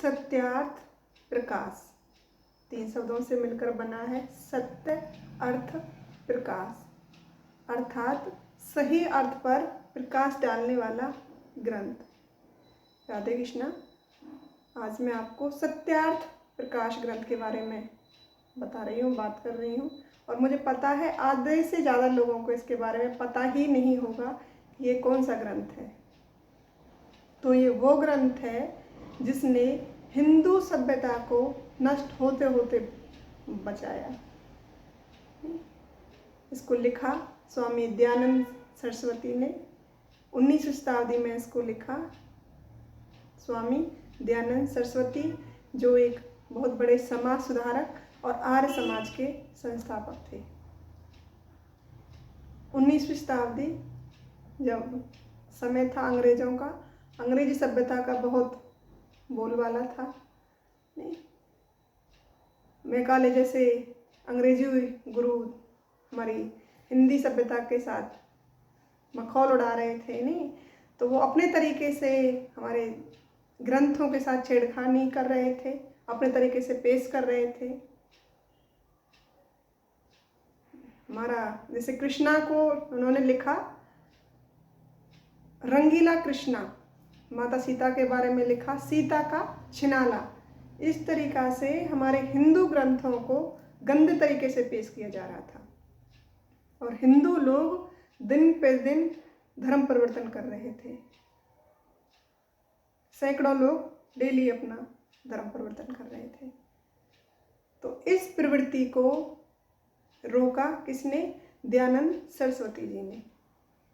सत्यार्थ प्रकाश 3 शब्दों से मिलकर बना है सत्य अर्थ प्रकाश, अर्थात सही अर्थ पर प्रकाश डालने वाला ग्रंथ। राधे कृष्णा। आज मैं आपको सत्यार्थ प्रकाश ग्रंथ के बारे में बता रही हूँ, बात कर रही हूँ। और मुझे पता है आधे से ज़्यादा लोगों को इसके बारे में पता ही नहीं होगा कि ये कौन सा ग्रंथ है। तो ये वो ग्रंथ है जिसने हिंदू सभ्यता को नष्ट होते होते बचाया। इसको लिखा स्वामी दयानंद सरस्वती ने, 19वीं शताब्दी में इसको लिखा स्वामी दयानंद सरस्वती, जो एक बहुत बड़े समाज सुधारक और आर्य समाज के संस्थापक थे। 19वीं शताब्दी जब समय था अंग्रेजों का, अंग्रेजी सभ्यता का बहुत बोलबाला था। नहीं, मैकाले जैसे अंग्रेजी गुरु हमारी हिंदी सभ्यता के साथ मखौल उड़ा रहे थे। नहीं, तो वो अपने तरीके से हमारे ग्रंथों के साथ छेड़खानी कर रहे थे, अपने तरीके से पेश कर रहे थे। हमारा जैसे कृष्णा को उन्होंने लिखा रंगीला कृष्णा, माता सीता के बारे में लिखा सीता का छिनाला। इस तरीका से हमारे हिंदू ग्रंथों को गंदे तरीके से पेश किया जा रहा था और हिंदू लोग दिन पे दिन धर्म परिवर्तन कर रहे थे। सैकड़ों लोग डेली अपना धर्म परिवर्तन कर रहे थे। तो इस प्रवृत्ति को रोका किसने? दयानंद सरस्वती जी ने।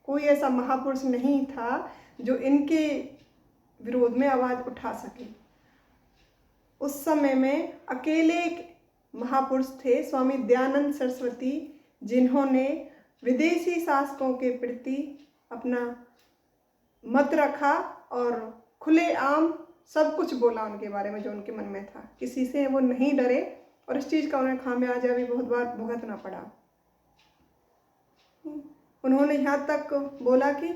कोई ऐसा महापुरुष नहीं था जो इनके विरोध में आवाज़ उठा सके। उस समय में अकेले एक महापुरुष थे स्वामी दयानंद सरस्वती, जिन्होंने विदेशी शासकों के प्रति अपना मत रखा और खुलेआम सब कुछ बोला उनके बारे में जो उनके मन में था। किसी से वो नहीं डरे और इस चीज़ का उन्हें खामियाजा भी बहुत बार भुगतना पड़ा। उन्होंने यहाँ तक बोला कि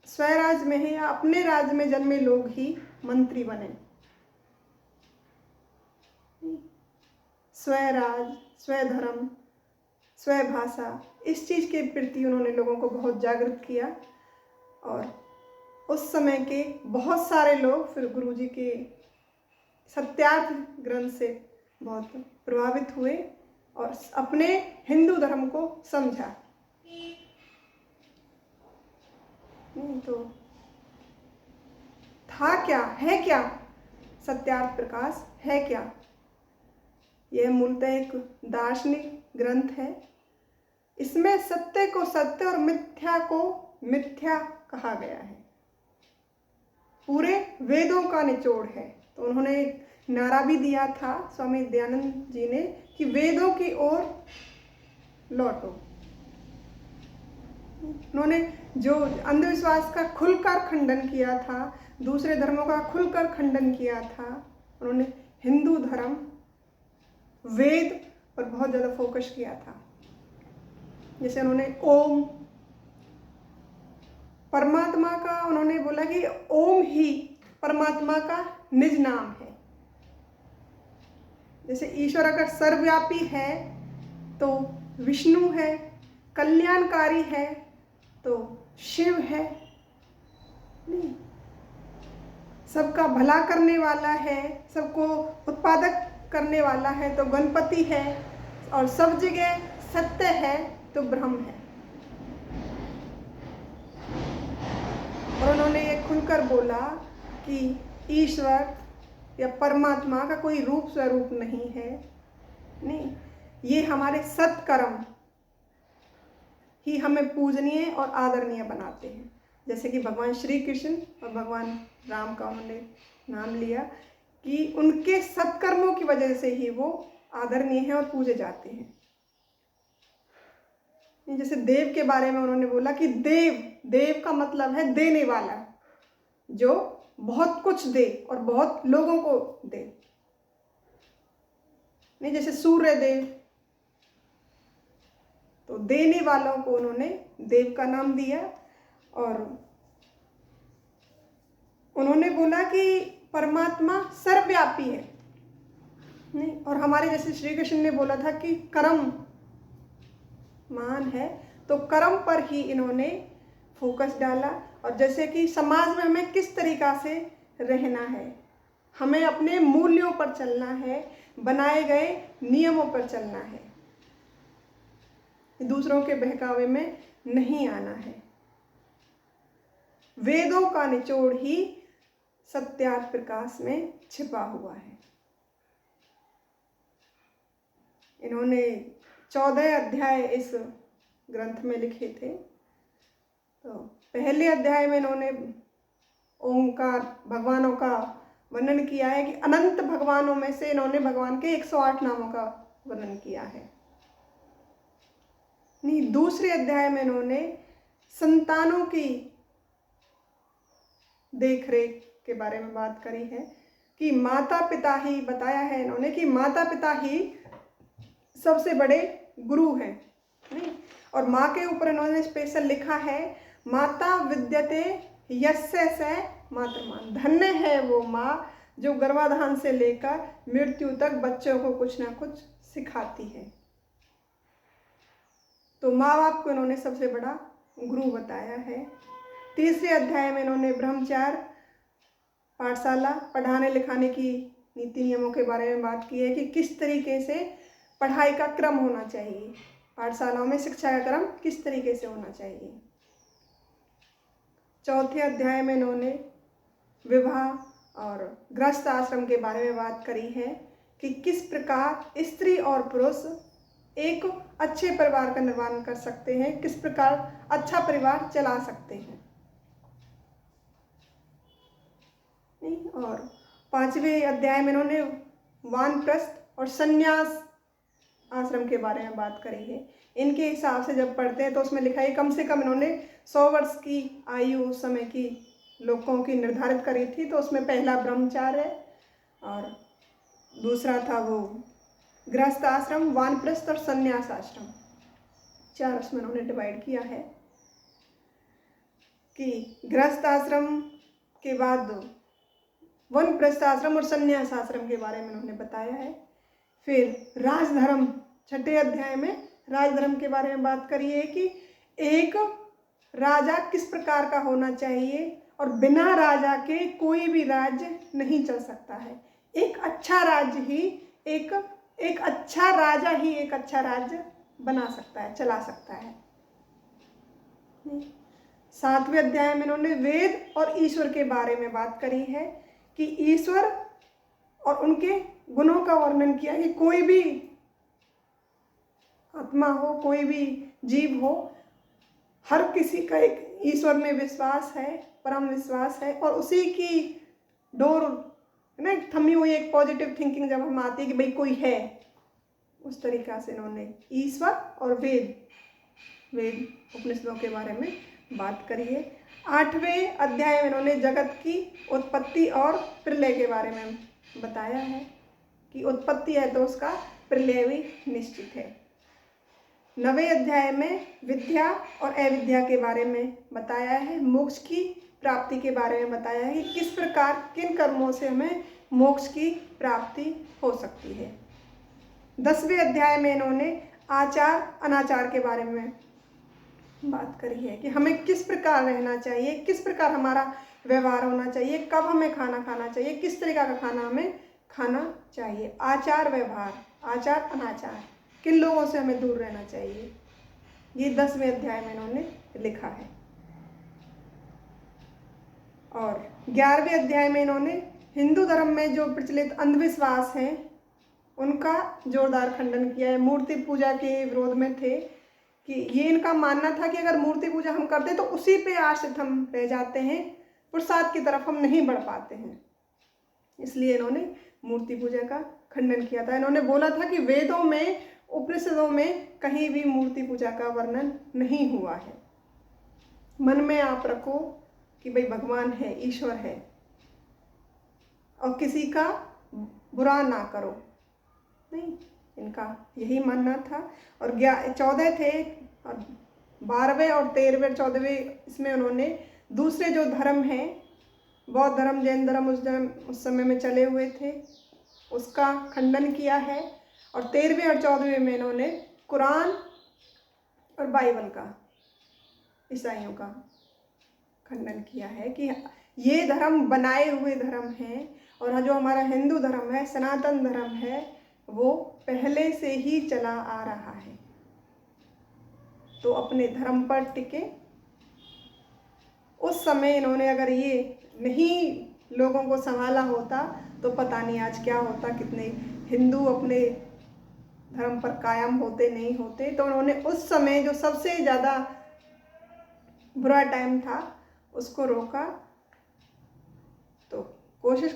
स्वराज में है या अपने राज्य में जन्मे लोग ही मंत्री बने। स्वराज, स्वधर्म, स्वभाषा, इस चीज़ के प्रति उन्होंने लोगों को बहुत जागृत किया। और उस समय के बहुत सारे लोग फिर गुरुजी के सत्यार्थ ग्रंथ से बहुत प्रभावित हुए और अपने हिंदू धर्म को समझा। तो था क्या, है क्या सत्यार्थ प्रकाश, है क्या? यह मूलतः एक दार्शनिक ग्रंथ है। इसमें सत्य को सत्य और मिथ्या को मिथ्या कहा गया है। पूरे वेदों का निचोड़ है। तो उन्होंने नारा भी दिया था स्वामी दयानंद जी ने कि वेदों की ओर लौटो। उन्होंने जो अंधविश्वास का खुलकर खंडन किया था, दूसरे धर्मों का खुलकर खंडन किया था, उन्होंने हिंदू धर्म, वेद पर बहुत ज़्यादा फोकस किया था। जैसे उन्होंने ओम, परमात्मा का उन्होंने बोला कि ओम ही परमात्मा का निज नाम है। जैसे ईश्वर अगर सर्वव्यापी है तो विष्णु है, कल्याणकारी है तो शिव है, नहीं, सबका भला करने वाला है, सबको उत्पादक करने वाला है तो गणपति है, और सब जगह सत्य है तो ब्रह्म है। और उन्होंने ये खुलकर बोला कि ईश्वर या परमात्मा का कोई रूप स्वरूप नहीं है, नहीं, ये हमारे सत्कर्म ही हमें पूजनीय और आदरणीय बनाते हैं। जैसे कि भगवान श्री कृष्ण और भगवान राम का उन्होंने नाम लिया कि उनके सत्कर्मों की वजह से ही वो आदरणीय हैं और पूजे जाते हैं। जैसे देव के बारे में उन्होंने बोला कि देव, देव का मतलब है देने वाला, जो बहुत कुछ दे और बहुत लोगों को दे। नहीं, जैसे सूर्य देव, तो देने वालों को उन्होंने देव का नाम दिया। और उन्होंने बोला कि परमात्मा सर्वव्यापी है, नहीं। और हमारे जैसे श्री कृष्ण ने बोला था कि कर्म मान है, तो कर्म पर ही इन्होंने फोकस डाला। और जैसे कि समाज में हमें किस तरीक़ा से रहना है, हमें अपने मूल्यों पर चलना है, बनाए गए नियमों पर चलना है, दूसरों के बहकावे में नहीं आना है। वेदों का निचोड़ ही सत्यार्थ प्रकाश में छिपा हुआ है। इन्होंने 14 अध्याय इस ग्रंथ में लिखे थे। तो पहले अध्याय में इन्होंने ओंकार भगवानों का वर्णन किया है कि अनंत भगवानों में से इन्होंने भगवान के 108 नामों का वर्णन किया है। नहीं, दूसरे अध्याय में इन्होंने संतानों की देखरेख के बारे में बात करी है कि माता पिता ही, बताया है इन्होंने कि माता पिता ही सबसे बड़े गुरु हैं, नहीं। और माँ के ऊपर इन्होंने स्पेशल लिखा है, माता विद्यते यस्य स मातृमान, धन्य है वो माँ जो गर्भाधान से लेकर मृत्यु तक बच्चों को कुछ ना कुछ सिखाती है। तो माँ बाप को इन्होंने सबसे बड़ा गुरु बताया है। तीसरे अध्याय में इन्होंने ब्रह्मचार्य पाठशाला पढ़ाने लिखाने की नीति नियमों के बारे में बात की है कि किस तरीके से पढ़ाई का क्रम होना चाहिए, पाठशालाओं में शिक्षा का क्रम किस तरीके से होना चाहिए। चौथे अध्याय में इन्होंने विवाह और गृहस्थ आश्रम के बारे में बात करी है कि किस प्रकार स्त्री और पुरुष एक अच्छे परिवार का निर्माण कर सकते हैं, किस प्रकार अच्छा परिवार चला सकते हैं। और पांचवें अध्याय में इन्होंने वानप्रस्थ और संन्यास आश्रम के बारे में बात करी है। इनके हिसाब से जब पढ़ते हैं तो उसमें लिखा है कम से कम इन्होंने 100 वर्ष की आयु उस समय की लोगों की निर्धारित करी थी। तो उसमें पहला ब्रह्मचार्य और दूसरा था वो गृहस्थ आश्रम, वानप्रस्थ और संन्यास आश्रम, 4 उसमें उन्होंने डिवाइड किया है कि गृहस्थ आश्रम के बाद वानप्रस्थ आश्रम और संन्यास आश्रम के बारे में उन्होंने बताया है। फिर राजधर्म, 6ठे अध्याय में राजधर्म के बारे में बात करी है कि एक राजा किस प्रकार का होना चाहिए और बिना राजा के कोई भी राज्य नहीं चल सकता है। एक अच्छा राज्य ही एक अच्छा राजा ही एक अच्छा राज्य बना सकता है, चला सकता है। 7वें अध्याय में इन्होंने वेद और ईश्वर के बारे में बात करी है कि ईश्वर और उनके गुणों का वर्णन किया कि कोई भी आत्मा हो, कोई भी जीव हो, हर किसी का एक ईश्वर में विश्वास है, परम विश्वास है। और उसी की डोर ना थमी हुई एक पॉजिटिव थिंकिंग जब हम आती है कि भाई कोई है, उस तरीक़ा से इन्होंने ईश्वर और वेद उपनिषदों के बारे में बात करी है। 8वें अध्याय में इन्होंने जगत की उत्पत्ति और प्रलय के बारे में बताया है कि उत्पत्ति है तो उसका प्रलय भी निश्चित है। 9वें अध्याय में विद्या और अविद्या के बारे में बताया है, मोक्ष की प्राप्ति के बारे में बताया है कि किस प्रकार किन कर्मों से हमें मोक्ष की प्राप्ति हो सकती है। 10वें अध्याय में इन्होंने आचार अनाचार के बारे में बात करी है कि हमें किस प्रकार रहना चाहिए, किस प्रकार हमारा व्यवहार होना चाहिए, कब हमें खाना खाना चाहिए, किस तरीका का खाना हमें खाना चाहिए। आचार व्यवहार, आचार अनाचार, किन लोगों से हमें दूर रहना चाहिए, ये 10वें अध्याय में इन्होंने लिखा है। और 11वें अध्याय में इन्होंने हिंदू धर्म में जो प्रचलित अंधविश्वास हैं उनका जोरदार खंडन किया है। मूर्ति पूजा के विरोध में थे कि ये इनका मानना था कि अगर मूर्ति पूजा हम करते तो उसी पे आश्रित हम रह जाते हैं, प्रसाद की तरफ हम नहीं बढ़ पाते हैं, इसलिए इन्होंने मूर्ति पूजा का खंडन किया था। इन्होंने बोला था कि वेदों में उपनिषदों में कहीं भी मूर्ति पूजा का वर्णन नहीं हुआ है। मन में आप रखो कि भाई भगवान है, ईश्वर है, और किसी का बुरा ना करो, नहीं, इनका यही मानना था। और 14 थे और 12वें और 13वें 14वें इसमें उन्होंने दूसरे जो धर्म हैं बौद्ध धर्म जैन धर्म उस समय में चले हुए थे, उसका खंडन किया है। और 13वें और 14वें में इन्होंने कुरान और बाइबल का, ईसाइयों का खंडन किया है कि ये धर्म बनाए हुए धर्म हैं, और जो हमारा हिंदू धर्म है, सनातन धर्म है, वो पहले से ही चला आ रहा है। तो अपने धर्म पर टिके। उस समय इन्होंने अगर ये नहीं लोगों को संभाला होता तो पता नहीं आज क्या होता, कितने हिंदू अपने धर्म पर कायम होते नहीं होते। तो उन्होंने उस समय जो सबसे ज़्यादा बुरा टाइम था उसको रोका। तो कोशिश